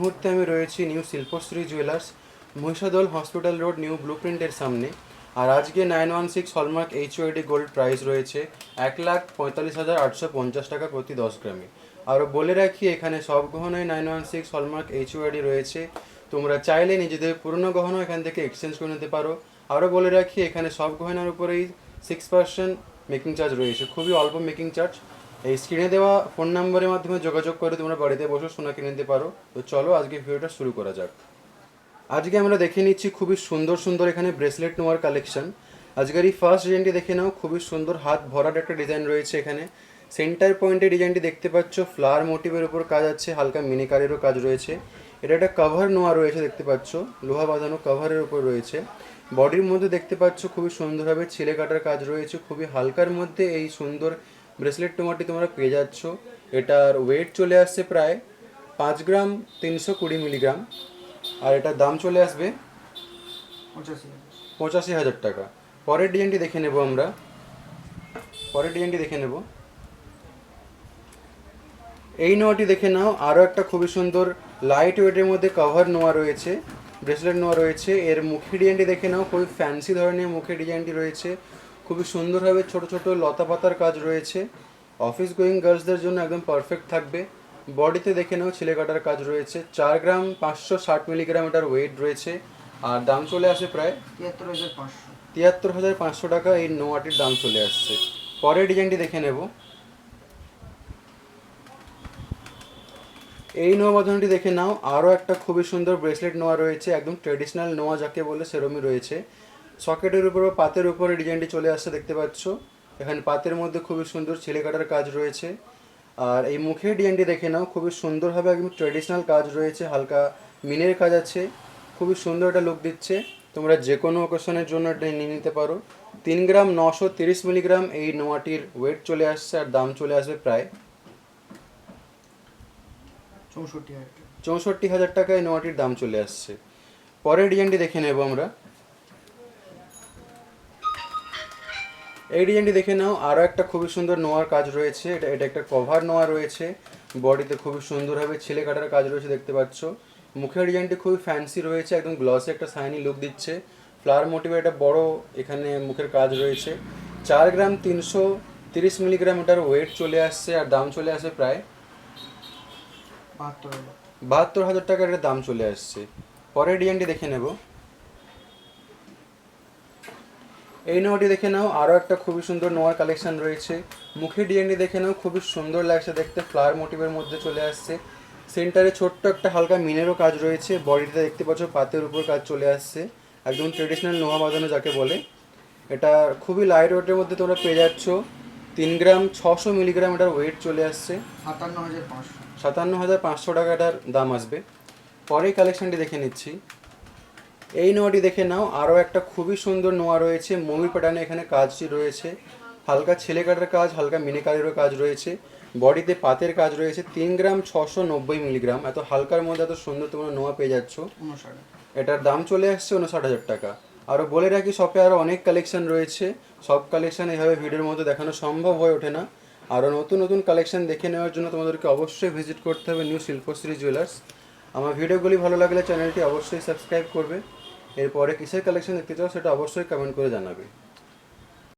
মুহূর্তে আমি রয়েছি new Shilpashree jewellers, Mahishadal hospital road, new ব্লুপ্রিন্টের সামনে। আর আজকে 916 হলমার্ক এইচওআইডি গোল্ড প্রাইস রয়েছে 1,45,850 টাকা প্রতি 10 গ্রামে। আরও বলে রাখি, এখানে সব গহনায় 916 হলমার্ক এইচওআইডি রয়েছে। তোমরা চাইলে নিজেদের পুরনো গহনা এখান থেকে এক্সচেঞ্জ করে নিতে পারো। আরও বলে রাখি, এখানে সব গহনার উপরেই 6% মেকিং চার্জ রয়েছে, খুবই অল্প মেকিং চার্জ। এই স্ক্রিনে দেওয়া ফোন নাম্বারের মাধ্যমে যোগাযোগ করে তোমরা বাড়িতে বসে সোনা কিনে নিতে পারো। তো চলো আজকে ভিডিওটা শুরু করা যাক। আজকে আমরা দেখে নিচ্ছি খুবই সুন্দর সুন্দর এখানে ব্রেসলেট নেওয়ার কালেকশন। আজকের এই ফার্স্ট ডিজাইনটি দেখে নাও, খুবই সুন্দর হাত ভরাট একটা ডিজাইন রয়েছে এখানে। সেন্টার পয়েন্টে ডিজাইনটি দেখতে পাচ্ছ, ফ্লাওয়ার মোটিভের উপর কাজ আছে, হালকা মিনিকারেরও কাজ রয়েছে। এটা একটা কভার নেওয়া রয়েছে, দেখতে পাচ্ছ লোহা বাঁধানো কভারের উপর রয়েছে। বডির মধ্যে দেখতে পাচ্ছ খুবই সুন্দরভাবে ছিলে কাটার কাজ রয়েছে, খুবই হালকার মধ্যে এই সুন্দর ব্রেসলেট টোমাটি তোমরা পেয়ে যাচ্ছ। এটার ওয়েট চলে আসছে প্রায় 5 গ্রাম 320 মিলিগ্রাম, আর এটার দাম চলে আসবে 85,000 টাকা। পরের ডিজাইনটি দেখে নেব আমরা। এই নোয়াটি দেখে নাও, আরও একটা খুবই সুন্দর লাইট ওয়েটের মধ্যে কভার নোয়া রয়েছে, ব্রেসলেট নোয়া রয়েছে। এর মুখের ডিজাইনটি দেখে নাও, খুবই ফ্যান্সি ধরনের মুখের ডিজাইনটি রয়েছে, খুবই সুন্দরভাবে ছোট ছোট লতা পাতার কাজ রয়েছে। অফিস গোয়িং গার্লসদের জন্য একদম পারফেক্ট থাকবে। বডিতে দেখে নাও ছিলে কাটার কাজ রয়েছে, 4 গ্রাম 560 মিলিগ্রাম এটার ওয়েট রয়েছে, আর দাম চলে আসে প্রায় 73,500 টাকা। এই নোয়াটির দাম চলে আসছে। পরের ডিজাইনটি দেখে নেব। এই নোয়া বাঁধানোটি দেখে নাও, আরও একটা খুবই সুন্দর ব্রেসলেট নোয়া রয়েছে, একদম ট্রেডিশনাল নোয়া যাকে বলে সেরমই রয়েছে। সকেটের উপর বা পাতের উপরে ডিজাইনটি চলে আসছে, দেখতে পাচ্ছ। এখানে পাতের মধ্যে খুবই সুন্দর ছিলে কাটার কাজ রয়েছে। আর এই মুখের ডিজাইনটি দেখে নাও, খুবই সুন্দরভাবে একদম ট্রেডিশনাল কাজ রয়েছে, হালকা মিনের কাজ আছে, খুবই সুন্দর একটা লুক দিচ্ছে। তোমরা যে কোনো অকেশনের জন্য এটা নিয়ে নিতে পারো। 3 গ্রাম 930 মিলিগ্রাম এই নোয়াটির ওয়েট চলে আসছে, আর দাম চলে আসবে প্রায় 64,000 টাকা। এই নোয়াটির দাম চলে আসছে। পরের ডিজাইনটি দেখে নেব আমরা। এই ডিজাইনটি দেখে নাও, আরও একটা খুবই সুন্দর নোয়ার কাজ রয়েছে। এটা একটা কভার নোয়া রয়েছে, বডিতে খুবই সুন্দরভাবে ছিলে কাটার কাজ রয়েছে, দেখতে পাচ্ছ। মুখের ডিজাইনটি খুবই ফ্যান্সি রয়েছে, একদম গ্লসি একটা শাইনি লুক দিচ্ছে। ফ্লাওয়ার মোটিভের একটা বড় এখানে মুখের কাজ রয়েছে। 4 গ্রাম 330 মিলিগ্রাম এটার ওয়েট চলে আসছে, আর দাম চলে আসে প্রায় 72,000 টাকার এর দাম চলে আসছে। পরের ডিজাইনটি দেখে নেব। এই নোয়াটি দেখে নাও, আরও একটা খুবই সুন্দর নোয়ার কালেকশন রয়েছে। মুখের ডিজাইনটি দেখে নাও, খুবই সুন্দর লাগছে দেখতে, ফ্লাওয়ার মোটিভের মধ্যে চলে আসছে। সেন্টারে ছোট্ট একটা হালকা মিনেরও কাজ রয়েছে, বডিতে দেখতে পাচ্ছ পাতের উপর কাজ চলে আসছে, একদম ট্রেডিশনাল নোয়া বাঁধানো যাকে বলে। এটা খুবই লাইট ওয়েটের মধ্যে তোমরা পেয়ে যাচ্ছ। 3 গ্রাম 600 মিলিগ্রাম এটার ওয়েট চলে আসছে, 57,500 টাকা এটার দাম আসবে। পরেই কালেকশনটি দেখে নিচ্ছি। এই নোয়াটি দেখে নাও, আরও একটা খুবই সুন্দর নোয়া রয়েছে, ময়ূর প্যাটার্নে এখানে কাজটি রয়েছে, হালকা ছেলে কাটার কাজ, হালকা মিনিকারেরও কাজ রয়েছে। বডিতে পাতের কাজ রয়েছে। 3 গ্রাম 690 মিলিগ্রাম, এত হালকার মধ্যে এত সুন্দর তোমরা নোয়া পেয়ে যাচ্ছ। এটার দাম চলে আসছে 59,000 টাকা। আরও বলে রাখি, শপে আরও অনেক কালেকশন রয়েছে, সব কালেকশন এইভাবে ভিডিওর মধ্যে দেখানো সম্ভব হয়ে ওঠে না। আরও নতুন নতুন কালেকশন দেখে নেওয়ার জন্য তোমাদেরকে অবশ্যই ভিজিট করতে হবে নিউ শিল্পশ্রী জুয়েলার্স। আমার ভিডিওগুলি ভালো লাগলে চ্যানেলটি অবশ্যই সাবস্ক্রাইব করবে। এরপরে কিসের কালেকশন দেখতে চাও সেটা অবশ্যই কমেন্ট করে জানাবে।